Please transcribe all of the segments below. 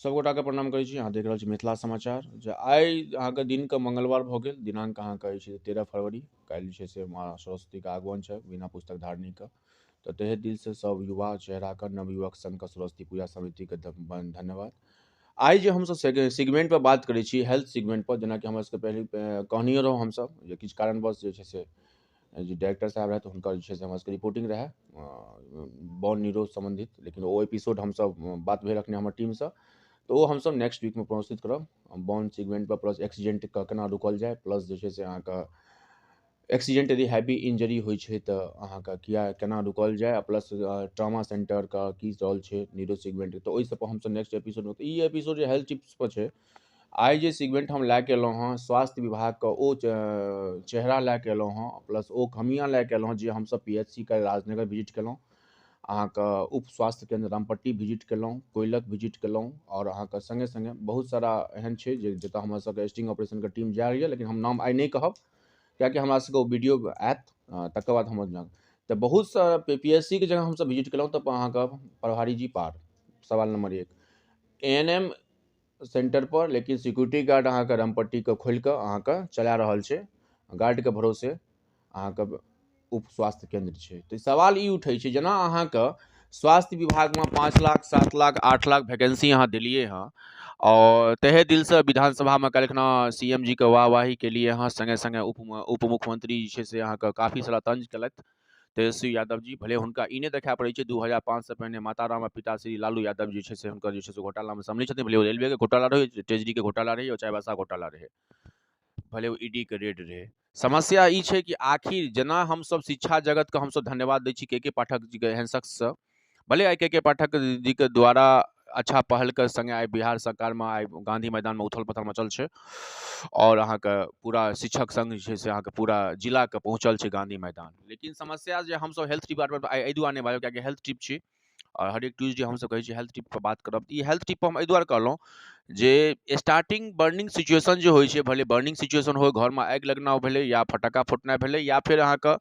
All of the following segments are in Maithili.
सबगोटाके प्रणाम करै छी। अहाँ देख रहल छी मिथिला समाचार। जे आइ अहाँके दिनके मंगलवार भऽ गेल, दिनांक अहाँके अछि 13 फरवरी। काल्हि जे छै से माँ सरस्वतीके आगमन छै बिना पुस्तक धारिणीके। तऽ तहे दिलसँ सब युवा चेहराके नवयुवक संघके सरस्वती पूजा समितिके धन्यवाद। आइ जे हमसब सेगमेंटपर बात करै छी, हेल्थ सेगमेंटपर, जेनाकि हमर सबके पहिले कहनियो रहौँ हमसब जे किछु कारणवश जे छै से जे डायरेक्टर साहब रहथि हुनकर जे छै से हमरा सबके रिपोर्टिंग रहै बॉन नीरो सम्बन्धित, लेकिन ओ एपिसोड हमसब बात भेल रखने हमर टीमसँ, तऽ ओ हमसब नेक्स्ट वीकमे प्रस्तुत करब। बॉन सेगमेंटपर प्लस एक्सीडेंटके केना रुकल जाय, प्लस जे छै से अहाँके एक्सीडेंट यदि हैवी इंजरी होइ छै तऽ अहाँके केना रुकल जाय, प्लस ट्रामा सेंटरके की रोल छै नीरो सेगमेंट, तऽ ओहि सबपर हमसब नेक्स्ट एपिसोडमे। तऽ ई एपिसोड जे हेल्थ टिप्सपर छै, आइ जे सेगमेंट हम लए कऽ अयलहुँ हँ स्वास्थ्य विभागके ओ चेहरा लए कऽ अयलहुँ हँ, प्लस ओ खमियाँ लए कऽ अयलहुँ हँ जे हमसब PHC के राजनगर विजिट केलहुँ, अहाँके उप स्वास्थ्य केन्द्र रामपट्टी विजिट केलहुँ, कोइलक विजिट केलहुँ, आओर अहाँके सङ्गे सङ्गे बहुत सारा एहन छै जे जतऽ हमर सबके स्टिंग ऑपरेशनके टीम जा रहल यऽ, लेकिन हम नाम आइ नहि कहब किएकि हमरा सबके ओ वीडियो आयत तकर बाद हम जानब। तऽ बहुत सा PHC के जगह हमसब विजिट केलहुँ तऽ अहाँके प्रभारी जी पार सवाल नंबर 1 ANM सेंटर पर, लेकिन सिक्योरिटी गार्ड अहाँके रामपट्टीके खोलि कऽ अहाँके चला रहल छै, गार्डके भरोसे अहाँके उप स्वास्थ्य केन्द्र छै। तऽ सवाल ई उठै छै, जेना अहाँके स्वास्थ्य विभागमे 5 लाख 7 लाख 8 लाख वैकेंसी अहाँ देलिए हँ, और तहे दिलसँ विधानसभामे काल्हिखना CM जी के वाहवाही केलिए हँ, सङ्गे सङ्गे उप मुख्यमंत्री जे छै से अहाँके काफ़ी सारा तंज केलथि तेजस्वी यादव जी। भले हुनका ई नहि देखाय पड़ै छै 2005 से पहिने माताराम पिता श्री लालू यादव जी छै से हुनकर जे छै से घोटालामे सम्मिलित छथिन, भले ओ रेलवेके घोटाला रहै, ट्रेजरीके घोटाला रहै, और चाइबासा घोटाला रहै, भले वो ED के रेड रहे। समस्या ई छै कि आखिर जेना हमसब शिक्षा जगतके हमसब धन्यवाद दै छी के पाठक जीके एहन शख्ससँ, भले आइ के पाठक जीके द्वारा अच्छा पहलके संगे आइ बिहार सरकारमे आइ गांधी मैदानमे उथल पथल मचल छै, और अहाँके पूरा शिक्षक संघ जे छै से अहाँके पूरा जिलाके पहुँचल छै गांधी मैदान। लेकिन समस्या जे हमसब हेल्थ डिपार्टमेंट आइ एहि दुआरे नहि बाजब किएकि हेल्थ टिप छी, और हर एक ट्यूजडे हमसब कहै छी हेल्थ टिप पर बात करब। ई हेल्थ टिप पर हम एहि दुआरे कहलहुँ जे स्टार्टिंग बर्निंग सिचुएशन जे होइ छै, भले बर्निंग सिचुएशन हो, घरमे आगि लगना भेलै या फटक्का फुटनाइ भेलै या फिर अहाँके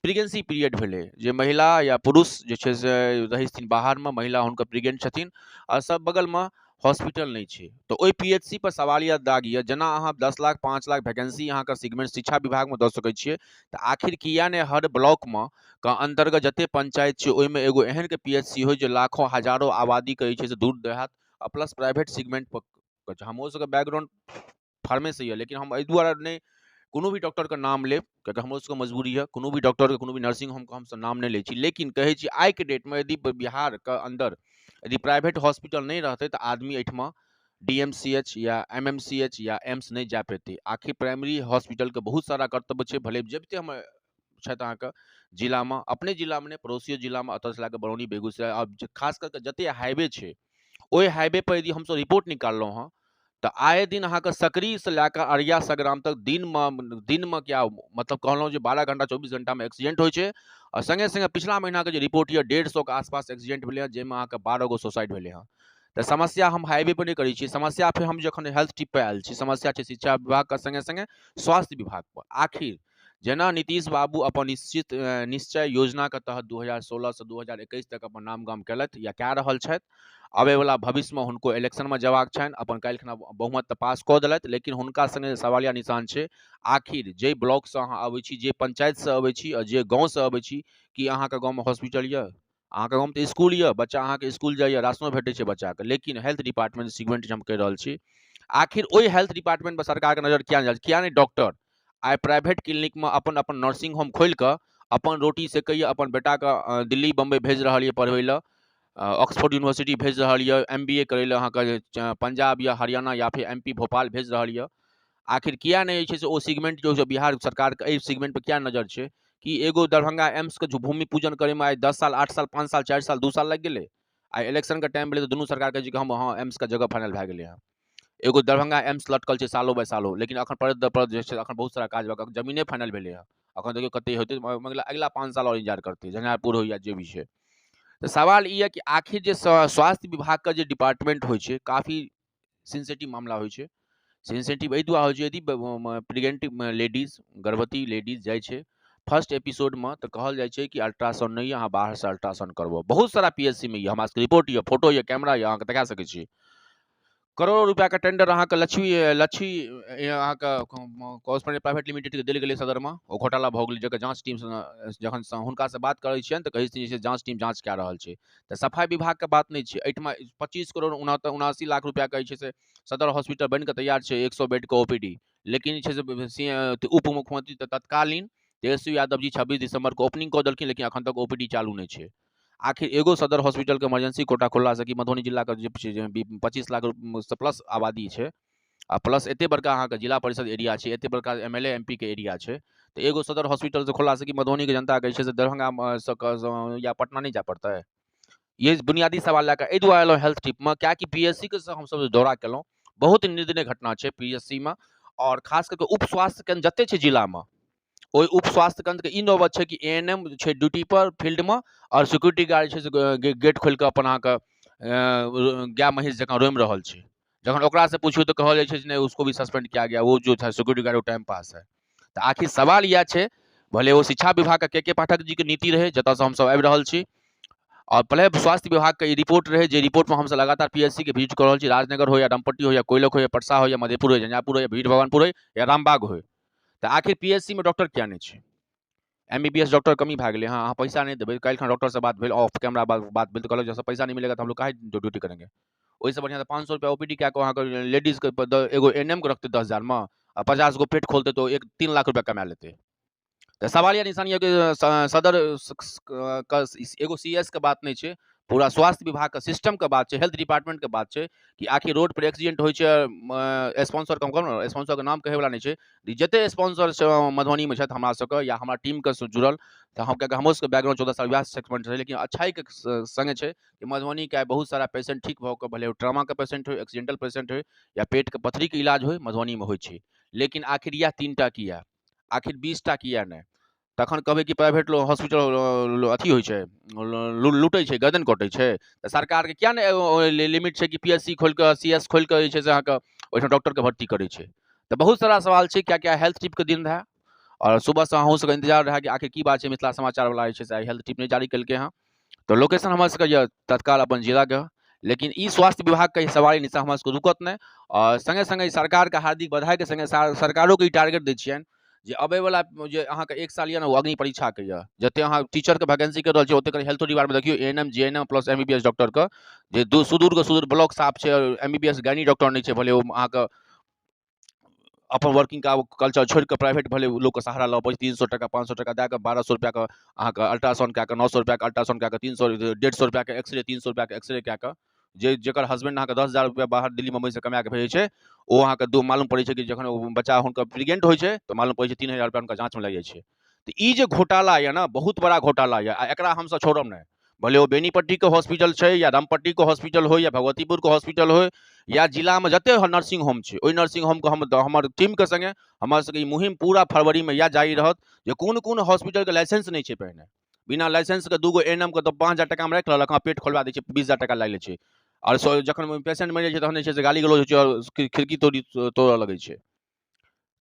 प्रेगनेंसी पीरियड भेलै, जे महिला या पुरुष जे छै से रहै छथिन बाहरमे, महिला हुनकर प्रेग्नेंट छथिन आ सब बगलमे हॉस्पिटल नहीं छै, तो ओहि PHC पर सवालिया दाग ये। जेना अहाँ 10 लाख 5 लाख वैकेंसी अहाँके सेगमेंट शिक्षा विभागमे दऽ सकै छियै, तऽ आखिर किया नहि हर ब्लॉकमे के अंतर्गत जते पंचायत छै ओहिमे एगो एहन के PHC होइ जे लाखों हजारों आबादीके जे छै से दूर देहात आ प्लस प्राइवेट सेगमेंट पर। हमरो सबके बैकग्राउंड फार्मेसँ यऽ, लेकिन हम एहि दुआरे नहि कोनो भी डॉक्टरके नाम लेब किएकि हमरो सबके मजबूरी है, कोनो भी डॉक्टरके कोनो भी नर्सिंग होमके हमसब नाम नहीं लै छी, लेकिन कहै छी आइके डेटमे यदि बिहारके अंदर यदि प्राइवेट हॉस्पिटल नहीं रहतै तऽ आदमी एहिठमा DMCH या MMCH या एम्स नहीं जा पेतै। आखिर प्राइमरी हॉस्पिटलके बहुत सारा कर्तव्य छै, भले जबते हम छथि अहाँके जिलामे, अपने जिलामे नहि पड़ोसियो जिलामे, एतऽसँ लए कऽ बरौनी बेगूसराय, अब खास करके जते हाईवे छै ओहि हाईवे पर यदि हमसब रिपोर्ट निकाललहुँ हँ तऽ आए दिन अहाँके सकरीसँ लए कऽ अरिया संग्राम तक दिनमे क्या मतलब कहलहुँ जे 12 घंटा 24 घंटामे एक्सीडेंट होइ छै, और संगे संगे पिछला महीनाके जे रिपोर्ट यऽ 150 के आसपास एक्सीडेंट भेलै हँ, जाहिमे अहाँके 12 गो सुसाइड भेलै हँ। तऽ समस्या हम हाईवे पर नहीं करै छी, समस्या फिर हम जखन हेल्थ टिप पर आयल छी, समस्या छै शिक्षा विभागके संगे संगे स्वास्थ्य विभाग पर। आखिर जेना नीतीश बाबू अपन निश्चय योजनाके तहत 2016 से 2021 तक अपन नाम गाम केलथि या कए रहल छथि, आबैवला भविष्यमे हुनको इलेक्शनमे जेबाक छनि, अपन काल्हिखना बहुमत तऽ पास कऽ देलथि, लेकिन हुनका संगे सवालिया निशान छै आखिर जे ब्लॉकसँ अहाँ अबै छी, जे पंचायतसँ अबै छी, और जे गाँवसँ अबै छी, कि अहाँके गाँवमे हॉस्पिटल यऽ, अहाँके गाँवमे तऽ स्कूल यऽ, बच्चा अहाँके स्कूल जाइए, राशनो भेटै छै बच्चाके, लेकिन हेल्थ डिपार्टमेंट सेगमेंट हम कहि रहल छी, आखिर ओहि हेल्थ डिपार्टमेंट पर सरकारके नजर किया नहीं डॉक्टर आइ प्राइवेट क्लिनिकमे अपन अपन नर्सिंग होम खोलि कऽ अपन रोटी सेकैए, अपन बेटाके दिल्ली बम्बई भेज रहल यऽ पढ़बै लए, ऑक्सफोर्ड यूनिवर्सिटी भेज रहल यऽ, MBA करै लए अहाँके पंजाब या हरियाणा या फिर MP भोपाल भेज रहल यऽ। आखिर किया नहीं छै से ओ सेगमेंट जो बिहार सरकारके एहि सेगमेंट पर किया नजर छै कि एगो दरभंगा एम्सके जो भूमि पूजन करैमे आइ 10 साल 8 साल 5 साल 4 साल 2 साल लागि गेलै, आइ इलेक्शनके टाइम भेलै तऽ दुनू सरकार कहै छै कि हम हाँ एम्सके जगह फाइनल भए गेलै हँ। एगो दरभंगा एम्स लटकल छै सालों बाय सालों, लेकिन अखन परत जे छै अखन बहुत सारा काज भऽ कऽ जमीने फाइनल भेलै हँ, अखन देखियौ कते होतै, अगिला 5 साल और इंतजार करतै, झंझारपुर हो या जे भी छै। तऽ सवाल ई है कि आखिर जे स्वास्थ्य विभागके जे डिपार्टमेंट होइ छै काफ़ी सेंसिटिव मामला होइ छै। सेंसिटिव एहि दुआरे होइ छै यदि प्रेग्नेंट लेडीज गर्भवती लेडीज जाइ छै फर्स्ट एपिसोडमे तऽ कहल जाइ छै कि अल्ट्रासाउंड नहीं है, अहाँ बाहरसँ अल्ट्रासाउंड करबो। बहुत सारा PHC में ये, हमरा सबके रिपोर्ट ये, फोटो ये, कैमरा ये, अहाँके देखा सकै छी। करोड़ों रुपया के टेंडर अहाँके लच्छी अहाँके कॉस्मेटिक प्राइवेट लिमिटेड के देल गेलै सदरमे, ओ घोटाला भऽ गेलै, जकर जांच टीम जखन हुनकासँ बात करै छियनि तऽ कहै छथिन जे जांच टीम जांच कए रहल छै। तऽ सफाई विभागके बात नहि छै एहिठमा। 25 करोड़ 79 लाख रुपया के जे छै से सदर हॉस्पिटल बनि कऽ तैयार छै, 100 बेड के ओपीडी, लेकिन जे छै से उप मुख्यमंत्री तत्कालीन तेजस्वी यादव जी 26 दिसंबर को ओपनिंग कऽ देलखिन, लेकिन अखन तक ओपीडी चालू नहीं छै। आखिर एगो सदर हॉस्पिटल के इमरजेंसी कोटा खोलला से कि मधुबनी जिला के 25 लाख से प्लस आबादी छै, आ प्लस एते बड़का अहाँके जिला परिषद एरिया छै, एते बड़का एमएलए एमपी के एरिया छै, तो एगो सदर हॉस्पिटल से खोलला से कि मधुबनी के जनता के छै से दरभंगा या पटना नहीं जा पड़ता है। ये बुनियादी सवाल लए कऽ एहि दुआरे एलहुँ हेल्थ टिपमे, किएकि पीएचसी के हमसब दौरा केलहुँ, बहुत निर्दयनीय घटना छै पीएचसी में, और खास करके उप स्वास्थ्य केन्द्र जते छै जिलामे, ओहि उप स्वास्थ्य केन्द्र के ई नौबत छै कि एएनएम छै ड्यूटी पर फील्ड में, और सिक्योरिटी गार्ड छै से गेट खोलि कऽ अपन अहाँके गाय महीष जकाँ रोमि रहल छै। जखन ओकरा से पूछियो तो कहल जाइ छै नहीं उसको भी सस्पेंड किया गया, वो जो था सिक्योरिटी गार्ड वो टाइम पास है। तो आखिर सवाल यह छै, भले वो शिक्षा विभाग के पाठक जी के नीति रहे जतऽ से हमसब आबि रहल छी, और भले स्वास्थ्य विभाग के रिपोर्ट रहे, जे रिपोर्ट में हमसब लगातार पीएचसी के विजिट कर रहल छी, राजनगर हो या रामपट्टी हो या कोइलख हो या परसा हो या मधेपुर हो, झंझारपुर हो या भीड़ भवानपुर हो या रामबाग हो, तो आखिर पीएचसी में डॉक्टर किया नहीं छै? एमबीबीएस डॉक्टर कमी भए गेलै। हाँ, अहाँ पैसा नहीं देबै, काल्हि डॉक्टर से बात भेल, ऑफ कैमरा बात भेल, तो कहलक जैसे पैसा नहीं मिलेगा तो हम लोग काहे ड्यूटी करेंगे। ओहिसँ बढ़िया तो 500 रुपया ओपीडी कए कऽ अहाँके लेडीज के एगो एनएम के रखते 10,000 में, आ 50 गो पेट खोलते तो 3 लाख रुपया कमा लेते। तो सवाल या निशान ये कि सदर एगो सीएस के बात नहीं छै, पूरा स्वास्थ्य विभाग के सिस्टम के बात छै, हेल्थ डिपार्टमेंट के बात छै कि आखिर रोड पर एक्सीडेंट होइ छै, स्पॉन्सर कम कम स्पॉन्सर के नाम कहै वाला नहीं छै, जते स्पॉन्सर मधुबनी में छथि हमरा सबके या हमरा टीम के जुड़ल, तो हम क्या हमरो सबके बैकग्राउंड 14 साल वएह सेगमेंट रहे, लेकिन अच्छाई के संगे छै कि मधुबनी के बहुत सारा पेशेंट ठीक भऽ कऽ, भले ट्रामा के पेशेंट हो, एक्सीडेंटल पेशेंट हो या पेट के पथरी के इलाज हो, मधुबनी में होइ छै। लेकिन आखिर यह 3टा किया, आखिर 20टा किया नहीं? तखन कहबै कि प्राइवेट हॉस्पिटल अथी होइ छै, लूटै छै, गर्दन कटै छै, तऽ सरकारके किया नहि लिमिट छै कि पीएचसी खोलि कऽ सीएस खोलि कऽ जे छै से अहाँके ओहिठाम डॉक्टरके भर्ती करै छै। तऽ बहुत सारा सवाल छै, क्या क्या हेल्थ टिपके दिन रहै, और सुबहसँ अहूँ सबके इंतजार रहै कि आखिर की बात छै, मिथिला समाचारवला जे छै से आइ हेल्थ टिप नहि जारी केलकै हँ। तो लोकेशन हमर सबके यऽ तत्काल अपन जिलाके, लेकिन ई स्वास्थ्य विभागके सवाल निशा हमर सबके रुकत नहि, और संगे संगे सरकारके हार्दिक बधाइके संगे सरकारोके ई टारगेट दै छियनि जे अबैवला जे अहाँके 1 साल यऽ ने, ओ अग्नि परीक्षाके यऽ, जते अहाँ टीचरके वैकेंसी कर रहल छी ओते हेल्थो डिपार्टमेंट देखियौ, एएनएम जीएनएम प्लस एमबीबीएस डॉक्टरके जे सुदूर ब्लॉक साफ छै, और एमबीबीएस गायनी डॉक्टर नहीं छै, भले ओ अहाँके अपन वर्किंग का कल्चर छोड़ के प्राइवेट भले लोग के सहारा लऽ पड़ै, 300 टका 500 टका दए कऽ 1200 रुपया के अहाँके अल्ट्रासाउंड कए कऽ, 900 रुपया के अल्ट्रासाउंड कए कऽ, 300 150 रुपया के एक्सरे, 300 रुपया के एक्सरे कए कऽ, जेकर हस्बैंड अहाँके 10,000 रुपया बाहर दिल्ली मुंबई से कमा के भेजै छै, ओ अहाँके मालूम पड़ै छै कि जखन ओ बच्चा हुनकर प्रेग्नेंट होइ छै तो मालूम पड़ै छै 3,000 रुपया हुनका जाँच में लागि जाइ छै। तो ई जे घोटाला यऽ ना, बहुत बड़ा घोटाला यऽ, आ एकरा हमसब छोड़ब नहीं, भले वो बेनीपट्टी के हॉस्पिटल छै या रामपट्टी के हॉस्पिटल हो या भगवतीपुर के हॉस्पिटल हो या जिला में जते नर्सिंग होम छै, ओहि नर्सिंग होम के हमर टीम के संगे हमर सबके ई मुहिम पूरा फरवरी में यह जारी रहत जे कोन हॉस्पिटल के लाइसेंस नहीं छै पहिने, बिना लाइसेंस के 2 एएनएम के तो 5,000 टका में राखि लेलक, हाँ पेट खोलवा दै छै 20,000 टका लागि लै छै, और जखन पेशेंट मरि जाइ छै तहन जे छै से गाली गलौज होइ छै और खिड़की तोड़ऽ लगै छै।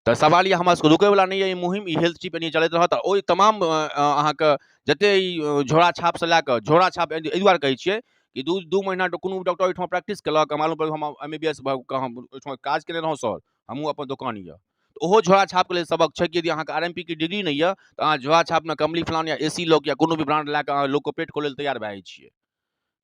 तऽ सवाल ये हमरा सबके रुकैवला नहीं है, ई मुहिम ई हेल्थ टिप एनी चलैत रहत, ओहि तमाम अहाँके जते ई झोरा छाप से लए कऽ, झोरा छाप एहि दुआरे कहै छियै कि 2 महीना कोनो डॉक्टर ओहिठाम प्रैक्टिस केलक, मालूम पड़ल हम एमबीबीएस ओहिठाम काज केने रहौं सर, हमहूँ अपन दोकान यऽ, तो ओहो झोरा छापके लेल सबक छै कि यदि अहाँके आरएमपी के डिग्री नहीं यऽ तऽ अहाँ झोरा छापमे कमली फलान या एसी लॉक या कोनो भी ब्रांड लए कऽ अहाँ लोकके पेट खोलै लेल तैयार भए जाइ छियै,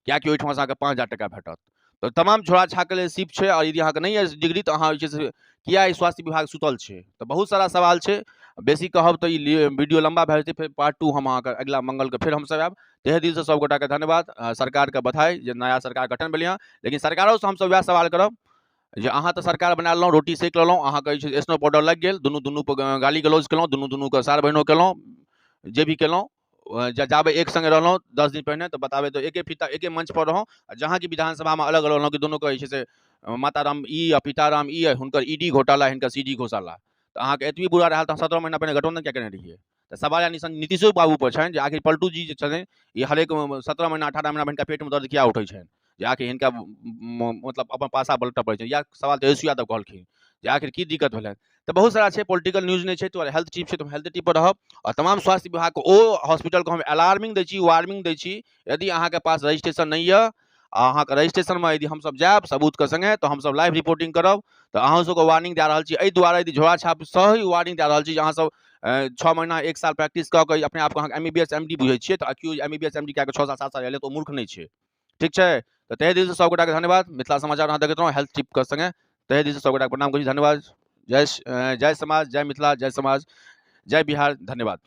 किएकि ओहिठाम से अहाँके 5,000 टका भेटत। तो तमाम झोरा छापके लेल सिप छै, और यदि अहाँके नहीं है डिग्री तऽ अहाँ जे छै से किया ई स्वास्थ्य विभाग सुतल छै। तो बहुत सारा सवाल छै, बेसी कहब तऽ ई वीडियो लंबा भए जेतै, फेर पार्ट 2 हम अहाँके अगिला मंगलके फेर हमसब आएब। तहे दिल से सब गोटाके धन्यवाद, सरकारके बधाई जे नया सरकार गठन भेलै हँ, लेकिन सरकारोसँ हमसब वएह सवाल करब जे अहाँ तऽ सरकार बना लेलहुँ, रोटी सेक लेलहुँ, अहाँके जे छै स्नो पाउडर लागि गेल, दुनू पर गाली गलौज केलहुँ, दुनूके सार बहिनो केलहुँ, जे भी केलहुँ, जाबे एक संगे रहलहुँ 10 दिन पहिने, तो बताबे तो एके फीता एके मंच पर रहौं, जहाँ की विधानसभा में अलग अलग रहलहुँ कि दुनू के जे छै से माताराम ई आ पिताराम ई है, हुनकर ईडी घोटाला हिनकर सीडी घोटाला, तो अहाँके एतबी बुरा रहल तऽ 17 महीना पहिने गठबंधन क्या केने रहिए। तो सवाल निशान नीतीशो बाबू पर छनि जे आखिर पलटू जी जे छथिन ई हरेक 17 महीना 18 महीना हिनका पेट में दर्द किया उठै छनि, जे आखिर हिनका मतलब अपन पासा पलटऽ पड़ै छै, इएह सवाल तेजस्वी यादव कहलखिन जे आखिर की दिक्कत भेलै। तो बहुत सारा छै, पॉलिटिकल न्यूज नहीं छै, तो हेल्थ टिप छै तो हेल्थ टिप पर रहब, और तमाम स्वास्थ्य विभाग को ओ हॉस्पिटल को हम अलार्मिंग दै छी, वार्मिंग दै छी, यदि अहाँके पास रजिस्ट्रेशन नहीं है अहाँके रजिस्ट्रेशनमे यदि हमसब जायब सबूतके संगे तऽ हमसब लाइव रिपोर्टिंग करब। तऽ अहाँ सबके वार्निंग दए रहल छी, एहि दुआरे यदि झोरा छाप सही वार्निंग दए रहल छी जे अहाँसब 6 महीना 1 साल प्रैक्टिस कऽ के अपने आपके अहाँ MBBS MD बुझै छियै, तऽ अक्यूज MBBS MD कए के 6 साल 7 साल एलै तऽ ओ मूर्ख नहि छै। ठीक छै, तऽ तहे दिलसँ सबगोटाके धन्यवाद। मिथिला समाचार अहाँ देखैत रहौं हेल्थ टिपके संगे। तहे दिलसँ सबगोटाके प्रणाम करै छी, धन्यवाद। जय समाज, जय मिथिला, जय समाज, जय बिहार, धन्यवाद।